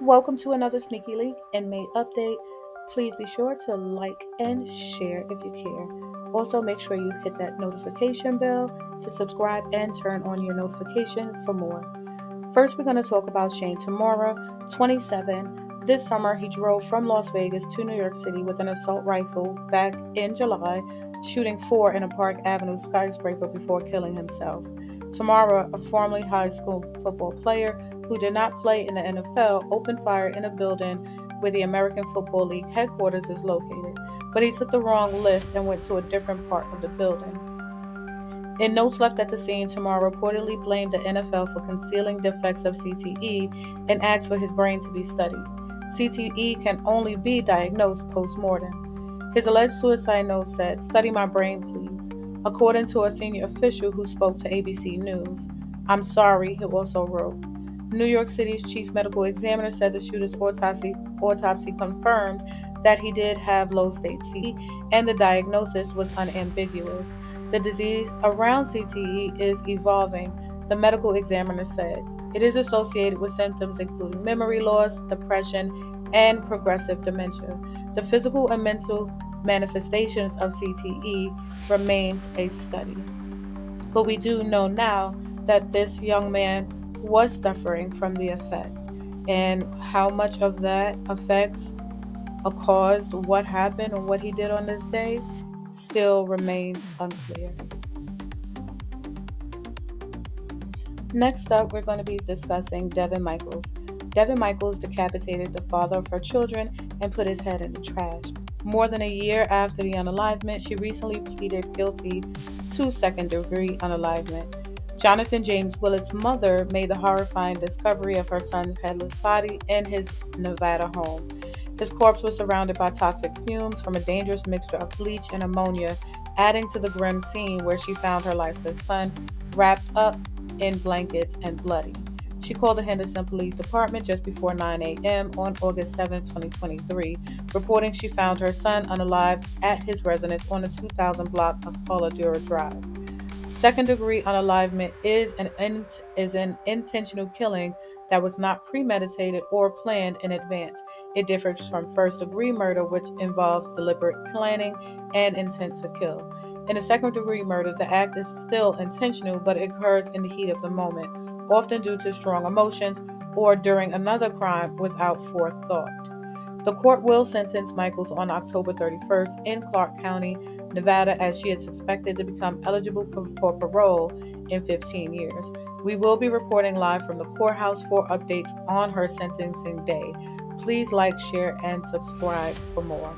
Welcome to another Sneaky Link Inmate update. Please be sure to like and share if you care. Also, make sure you hit that notification bell to subscribe and turn on your notification for more. First, we're going to talk about Shane Tamura, 27. This summer, he drove from Las Vegas to New York City with an assault rifle back in July, shooting four in a Park Avenue skyscraper before killing himself. Tamura, a formerly high school football player who did not play in the NFL, opened fire in a building where the American Football League headquarters is located, but he took the wrong lift and went to a different part of the building. In notes left at the scene, Tamura reportedly blamed the NFL for concealing defects of CTE and asked for his brain to be studied. CTE can only be diagnosed post-mortem. His alleged suicide note said, "Study my brain, please." According to a senior official who spoke to ABC News. "I'm sorry," he also wrote. New York City's chief medical examiner said the shooter's autopsy confirmed that he did have low-stage CTE and the diagnosis was unambiguous. The disease around CTE is evolving, the medical examiner said. It is associated with symptoms including memory loss, depression, and progressive dementia. The physical and mental manifestations of CTE remains a study. But we do know now that this young man was suffering from the effects, and how much of that affects caused what happened or what he did on this day still remains unclear. Next up, we're going to be discussing Devyn Michaels. Devyn Michaels decapitated the father of her children and put his head in the trash. More than a year after the unalivement, she recently pleaded guilty to second-degree unalivement. Jonathan James Willett's mother made the horrifying discovery of her son's headless body in his Nevada home. His corpse was surrounded by toxic fumes from a dangerous mixture of bleach and ammonia, adding to the grim scene where she found her lifeless son wrapped up in blankets and bloody. She called the Henderson Police Department just before 9 a.m. on August 7, 2023, reporting she found her son unalived at his residence on the 2000 block of Pauladura Drive. Second-degree unalivement is an intentional killing that was not premeditated or planned in advance. It differs from first-degree murder, which involves deliberate planning and intent to kill. In a second-degree murder, the act is still intentional, but it occurs in the heat of the moment, often due to strong emotions or during another crime without forethought. The court will sentence Michaels on October 31st in Clark County, Nevada, as she is expected to become eligible for parole in 15 years. We will be reporting live from the courthouse for updates on her sentencing day. Please like, share, and subscribe for more.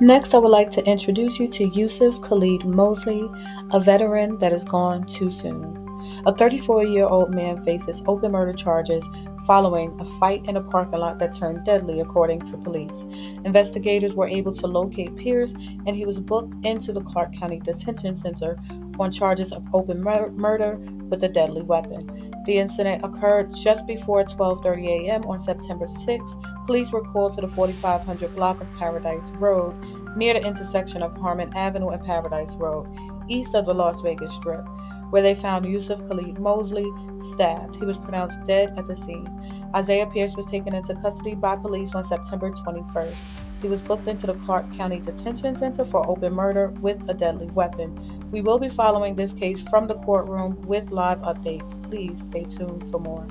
Next, I would like to introduce you to Yusuf Khalid Mosley, a veteran that is gone too soon. A 34-year-old man faces open murder charges following a fight in a parking lot that turned deadly, according to police. Investigators were able to locate Pierce, and he was booked into the Clark County Detention Center on charges of open murder with a deadly weapon. The incident occurred just before 12:30 a.m. on September 6. Police were called to the 4500 block of Paradise Road, near the intersection of Harmon Avenue and Paradise Road, east of the Las Vegas Strip, where they found Yusuf Khalid Mosley stabbed. He was pronounced dead at the scene. Isaiah Pierce was taken into custody by police on September 21st. He was booked into the Clark County Detention Center for open murder with a deadly weapon. We will be following this case from the courtroom with live updates. Please stay tuned for more.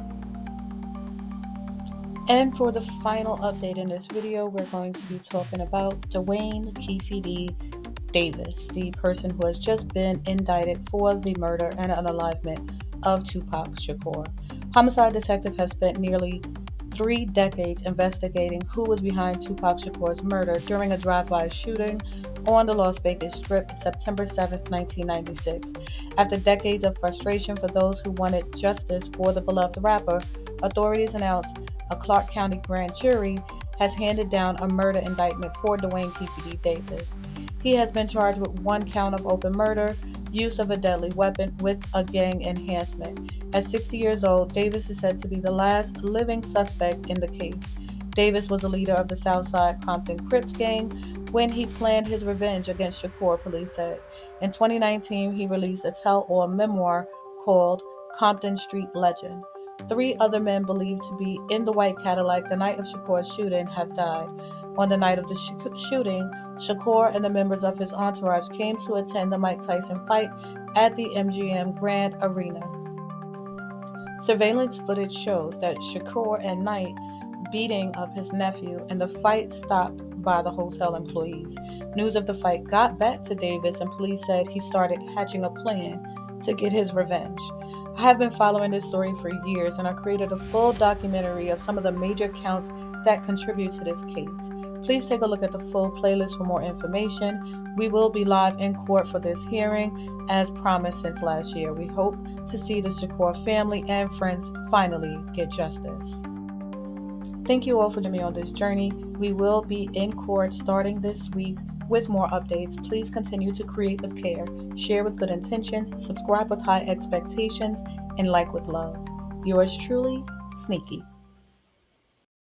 And for the final update in this video, we're going to be talking about Duane Keffe D. Davis, the person who has just been indicted for the murder and unalivement of Tupac Shakur. Homicide detective has spent nearly 3 decades investigating who was behind Tupac Shakur's murder during a drive-by shooting on the Las Vegas Strip September 7, 1996. After decades of frustration for those who wanted justice for the beloved rapper, authorities announced a Clark County grand jury has handed down a murder indictment for Duane Keffe D. Davis. He has been charged with 1 count of open murder, use of a deadly weapon with a gang enhancement. At 60 years old, Davis is said to be the last living suspect in the case. Davis was a leader of the Southside Compton Crips gang when he planned his revenge against Shakur, police said. In 2019, he released a tell-all memoir called Compton Street Legend. 3 other men believed to be in the white Cadillac the night of Shakur's shooting have died. On the night of the shooting, Shakur and the members of his entourage came to attend the Mike Tyson fight at the MGM Grand Arena. Surveillance footage shows that Shakur and Knight beating up his nephew, and the fight stopped by the hotel employees. News of the fight got back to Davis, and police said he started hatching a plan to get his revenge. I have been following this story for years, and I created a full documentary of some of the major counts that contribute to this case. Please take a look at the full playlist for more information. We will be live in court for this hearing, as promised since last year. We hope to see the Shakur family and friends finally get justice. Thank you all for joining me on this journey. We will be in court starting this week with more updates. Please continue to create with care, share with good intentions, subscribe with high expectations, and like with love. Yours truly, Sneaky.